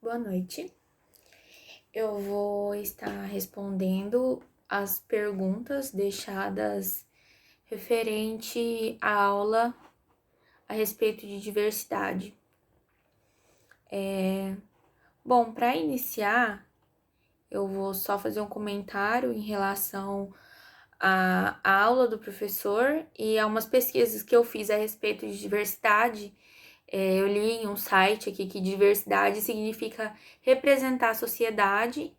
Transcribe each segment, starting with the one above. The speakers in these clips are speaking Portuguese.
Boa noite. Eu vou estar respondendo as perguntas deixadas referente à aula a respeito de diversidade. Bom, para iniciar, eu vou só fazer um comentário em relação à aula do professor e a umas pesquisas que eu fiz a respeito de diversidade. Eu li em um site aqui que diversidade significa representar a sociedade,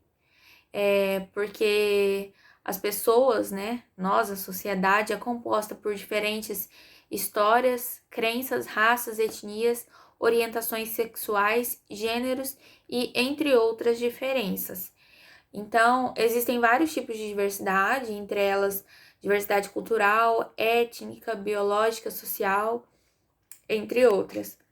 porque as pessoas, né, nós, a sociedade, é composta por diferentes histórias, crenças, raças, etnias, orientações sexuais, gêneros e entre outras diferenças. Então, existem vários tipos de diversidade, entre elas diversidade cultural, étnica, biológica, social, entre outras.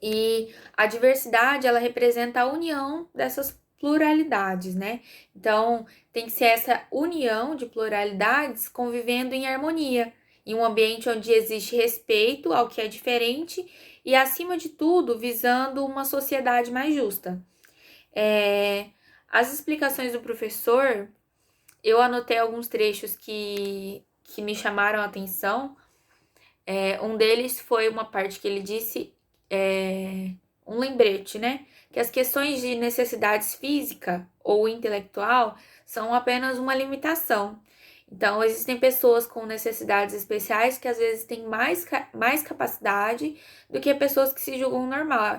E a diversidade, ela representa a união dessas pluralidades, né? Então, tem que ser essa união de pluralidades convivendo em harmonia, em um ambiente onde existe respeito ao que é diferente e, acima de tudo, visando uma sociedade mais justa. As explicações do professor, eu anotei alguns trechos que me chamaram a atenção. Um deles foi uma parte que ele disse, um lembrete, né? Que as questões de necessidades física ou intelectual são apenas uma limitação. Então, existem pessoas com necessidades especiais que às vezes têm mais capacidade do que pessoas que se julgam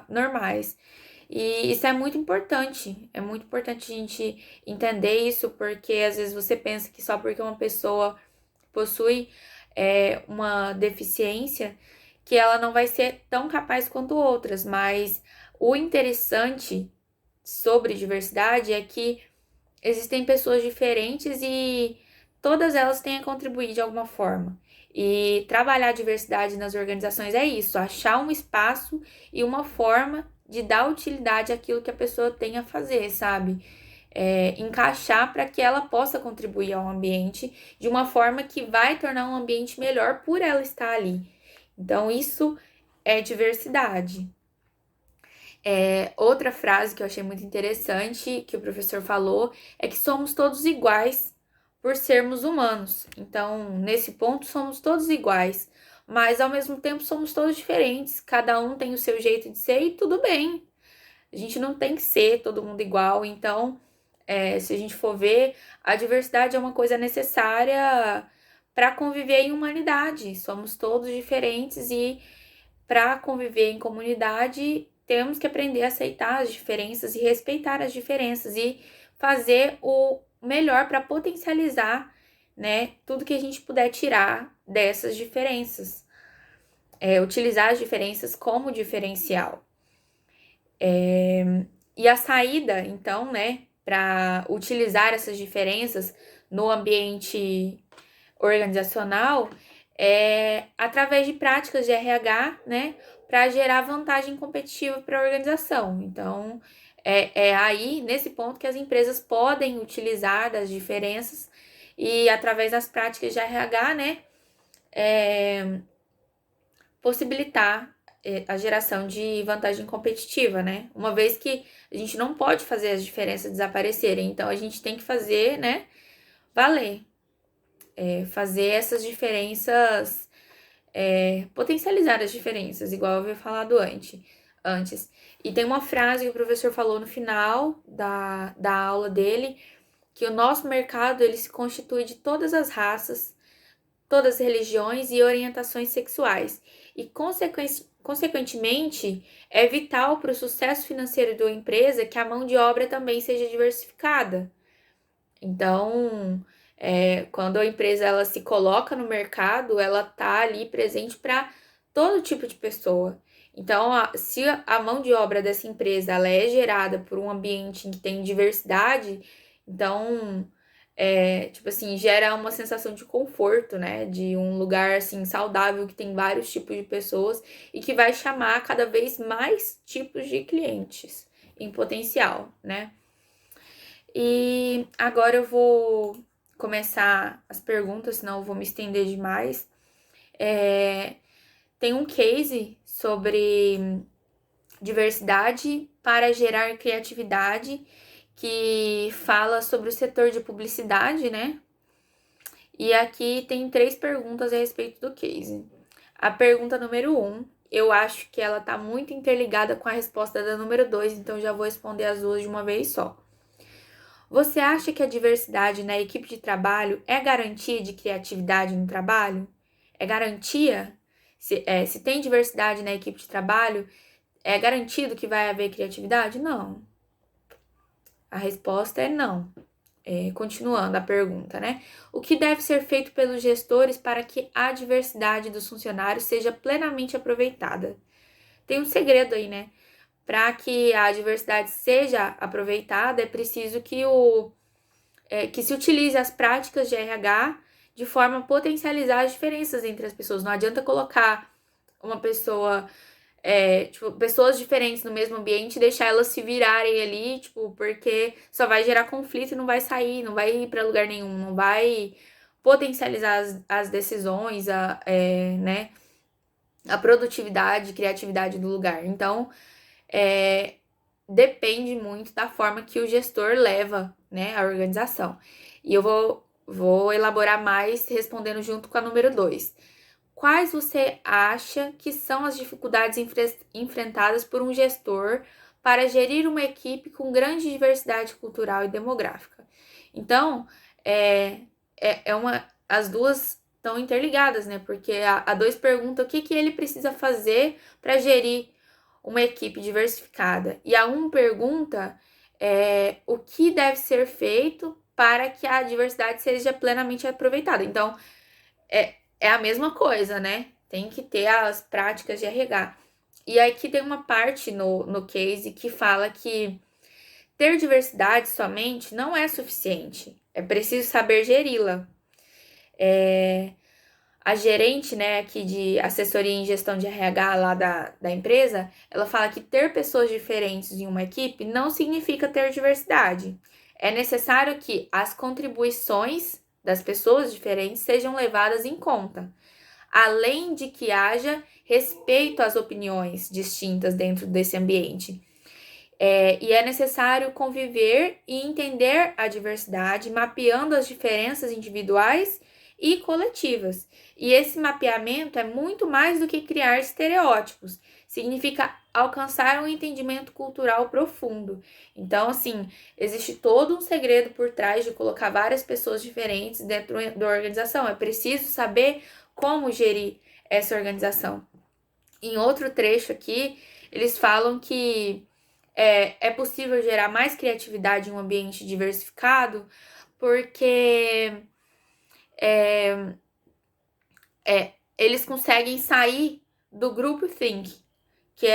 normais. E isso é muito importante a gente entender isso, porque às vezes você pensa que só porque uma pessoa possui uma deficiência, que ela não vai ser tão capaz quanto outras, mas o interessante sobre diversidade é que existem pessoas diferentes e todas elas têm a contribuir de alguma forma. E trabalhar a diversidade nas organizações é isso, achar um espaço e uma forma de dar utilidade àquilo que a pessoa tem a fazer, sabe? Encaixar para que ela possa contribuir ao ambiente de uma forma que vai tornar um ambiente melhor por ela estar ali. Então, isso é diversidade. Outra frase que eu achei muito interessante que o professor falou é que somos todos iguais por sermos humanos. Então, nesse ponto, somos todos iguais, mas ao mesmo tempo somos todos diferentes. Cada um tem o seu jeito de ser e tudo bem. A gente não tem que ser todo mundo igual. Então, se a gente for ver, a diversidade é uma coisa necessária para conviver em humanidade. Somos todos diferentes e para conviver em comunidade temos que aprender a aceitar as diferenças e respeitar as diferenças e fazer o melhor para potencializar, né, tudo que a gente puder tirar dessas diferenças. Utilizar as diferenças como diferencial. E a saída, então, né, para utilizar essas diferenças no ambiente organizacional é através de práticas de RH, né, para gerar vantagem competitiva para a organização. Então, é aí, nesse ponto, que as empresas podem utilizar das diferenças e, através das práticas de RH, né, possibilitar a geração de vantagem competitiva, né? Uma vez que a gente não pode fazer as diferenças desaparecerem, então a gente tem que fazer, né, valer. Fazer essas diferenças, potencializar as diferenças, igual eu havia falado antes. E tem uma frase que o professor falou no final da aula dele, que o nosso mercado ele se constitui de todas as raças, todas as religiões e orientações sexuais. E, consequentemente, é vital para o sucesso financeiro da empresa que a mão de obra também seja diversificada. Então, quando a empresa ela se coloca no mercado, ela está ali presente para todo tipo de pessoa. Então, se a mão de obra dessa empresa ela é gerada por um ambiente em que tem diversidade, então tipo assim, gera uma sensação de conforto, né? De um lugar assim saudável que tem vários tipos de pessoas e que vai chamar cada vez mais tipos de clientes em potencial, né? E agora eu vou começar as perguntas, senão eu vou me estender demais. Tem um case sobre Diversidade para gerar criatividade, que fala sobre o setor de publicidade, né? E aqui tem 3 perguntas a respeito do case. A pergunta número 1, eu acho que ela tá muito interligada com a resposta da número 2, então já vou responder as duas de uma vez só. Você acha que a diversidade na equipe de trabalho é garantia de criatividade no trabalho? É garantia? Se tem diversidade na equipe de trabalho, é garantido que vai haver criatividade? Não. A resposta é não. Continuando a pergunta, né? O que deve ser feito pelos gestores para que a diversidade dos funcionários seja plenamente aproveitada? Tem um segredo aí, né? Para que a diversidade seja aproveitada, é preciso que se utilize as práticas de RH de forma a potencializar as diferenças entre as pessoas. Não adianta colocar uma pessoa, pessoas diferentes no mesmo ambiente e deixar elas se virarem ali, porque só vai gerar conflito e não vai sair, não vai ir para lugar nenhum, não vai potencializar as decisões, né, a produtividade, criatividade do lugar. Então, depende muito da forma que o gestor leva, né, a organização. E eu vou elaborar mais respondendo junto com a número 2. Quais você acha que são as dificuldades enfrentadas por um gestor para gerir uma equipe com grande diversidade cultural e demográfica? Então, as duas estão interligadas, né? Porque a 2 pergunta o que ele precisa fazer para gerir uma equipe diversificada. E a 1 pergunta o que deve ser feito para que a diversidade seja plenamente aproveitada. Então, é a mesma coisa, né? Tem que ter as práticas de RH. E aqui tem uma parte no case que fala que ter diversidade somente não é suficiente. É preciso saber geri-la. A gerente, né, aqui de assessoria em gestão de RH lá da empresa, ela fala que ter pessoas diferentes em uma equipe não significa ter diversidade. É necessário que as contribuições das pessoas diferentes sejam levadas em conta, além de que haja respeito às opiniões distintas dentro desse ambiente. E é necessário conviver e entender a diversidade, mapeando as diferenças individuais e coletivas. E esse mapeamento é muito mais do que criar estereótipos, significa alcançar um entendimento cultural profundo. Então, assim, existe todo um segredo por trás de colocar várias pessoas diferentes dentro da organização. É preciso saber como gerir essa organização. Em outro trecho aqui, eles falam que é possível gerar mais criatividade em um ambiente diversificado, porque eles conseguem sair do group think, que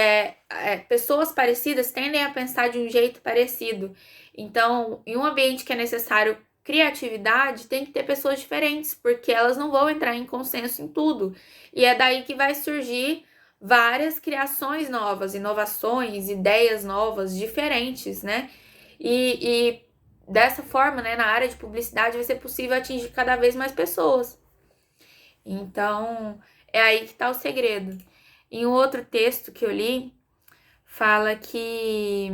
pessoas parecidas tendem a pensar de um jeito parecido. Então, em um ambiente que é necessário criatividade, tem que ter pessoas diferentes, porque elas não vão entrar em consenso em tudo. E é daí que vai surgir várias criações novas, inovações, ideias novas, diferentes, né? E dessa forma, né, na área de publicidade, vai ser possível atingir cada vez mais pessoas. Então, é aí que está o segredo. Em um outro texto que eu li, fala que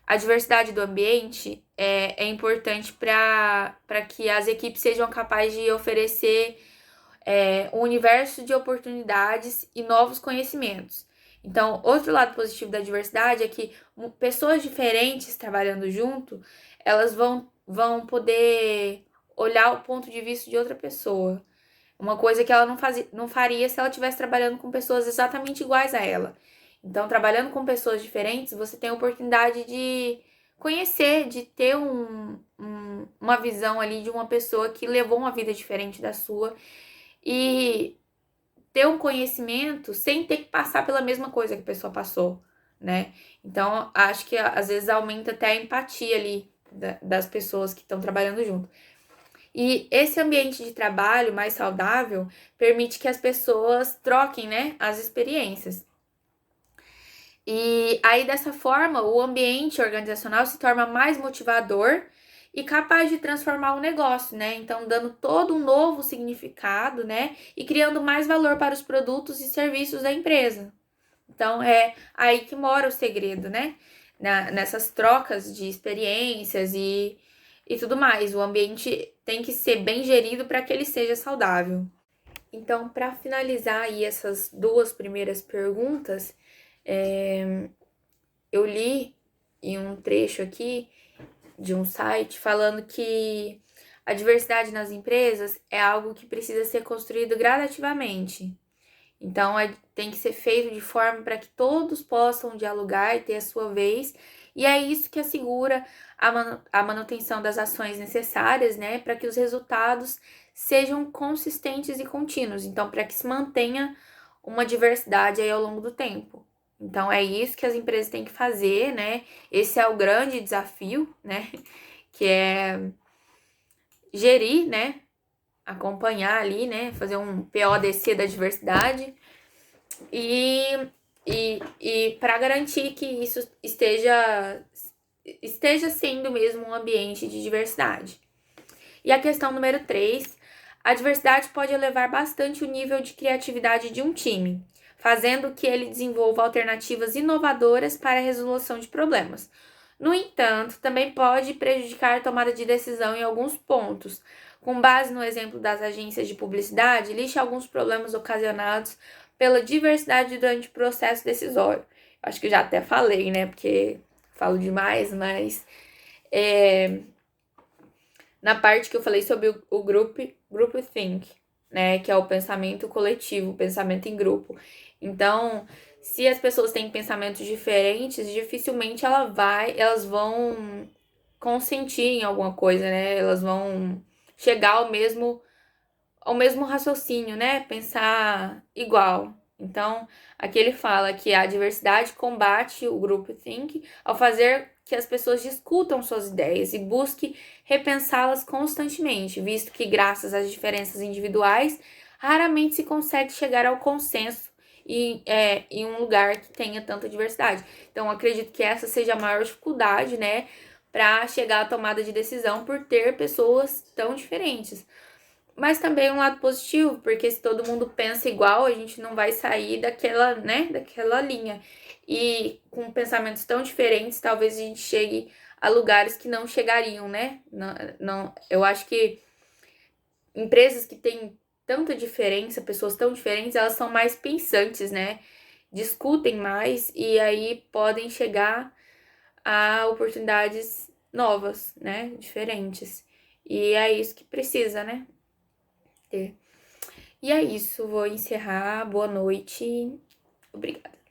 a diversidade do ambiente é importante para que as equipes sejam capazes de oferecer um universo de oportunidades e novos conhecimentos. Então, outro lado positivo da diversidade é que pessoas diferentes trabalhando junto, elas vão poder olhar o ponto de vista de outra pessoa. Uma coisa que ela não faria se ela estivesse trabalhando com pessoas exatamente iguais a ela. Então, trabalhando com pessoas diferentes, você tem a oportunidade de conhecer, de ter uma visão ali de uma pessoa que levou uma vida diferente da sua e ter um conhecimento sem ter que passar pela mesma coisa que a pessoa passou, né? Então, acho que às vezes aumenta até a empatia ali das pessoas que estão trabalhando junto. E esse ambiente de trabalho mais saudável permite que as pessoas troquem, né, as experiências. E aí, dessa forma, o ambiente organizacional se torna mais motivador e capaz de transformar o negócio, né? Então, dando todo um novo significado, né? E criando mais valor para os produtos e serviços da empresa. Então, é aí que mora o segredo, né? Nessas trocas de experiências e tudo mais. O ambiente tem que ser bem gerido para que ele seja saudável. Então, para finalizar aí essas duas primeiras perguntas, eu li em um trecho aqui de um site falando que a diversidade nas empresas é algo que precisa ser construído gradativamente. Então, tem que ser feito de forma para que todos possam dialogar e ter a sua vez. E é isso que assegura a manutenção das ações necessárias, né, para que os resultados sejam consistentes e contínuos. Então, para que se mantenha uma diversidade aí ao longo do tempo. Então, é isso que as empresas têm que fazer, né? Esse é o grande desafio, né? Que é gerir, né? Acompanhar ali, né? Fazer um PODC da diversidade e para garantir que isso esteja sendo mesmo um ambiente de diversidade. E a questão número 3, a diversidade pode elevar bastante o nível de criatividade de um time, fazendo que ele desenvolva alternativas inovadoras para a resolução de problemas. No entanto, também pode prejudicar a tomada de decisão em alguns pontos. Com base no exemplo das agências de publicidade, liste alguns problemas ocasionados pela diversidade durante o processo decisório. Acho que já até falei, né? Porque falo demais, mas na parte que eu falei sobre o groupthink, né? Que é o pensamento coletivo, o pensamento em grupo. Então, se as pessoas têm pensamentos diferentes, dificilmente elas vão consentir em alguma coisa, né? Elas vão chegar ao mesmo raciocínio, né? Pensar igual. Então, aqui ele fala que a diversidade combate o groupthink ao fazer que as pessoas discutam suas ideias e busque repensá-las constantemente, visto que, graças às diferenças individuais, raramente se consegue chegar ao consenso em um lugar que tenha tanta diversidade. Então, acredito que essa seja a maior dificuldade, né, para chegar à tomada de decisão por ter pessoas tão diferentes. Mas também um lado positivo, porque se todo mundo pensa igual, a gente não vai sair daquela, né, daquela linha. E com pensamentos tão diferentes, talvez a gente chegue a lugares que não chegariam, né? Não, eu acho que empresas que têm tanta diferença, pessoas tão diferentes, elas são mais pensantes, né? Discutem mais e aí podem chegar a oportunidades novas, né? Diferentes. E é isso que precisa, né? Ter. E é isso, vou encerrar. Boa noite. Obrigada.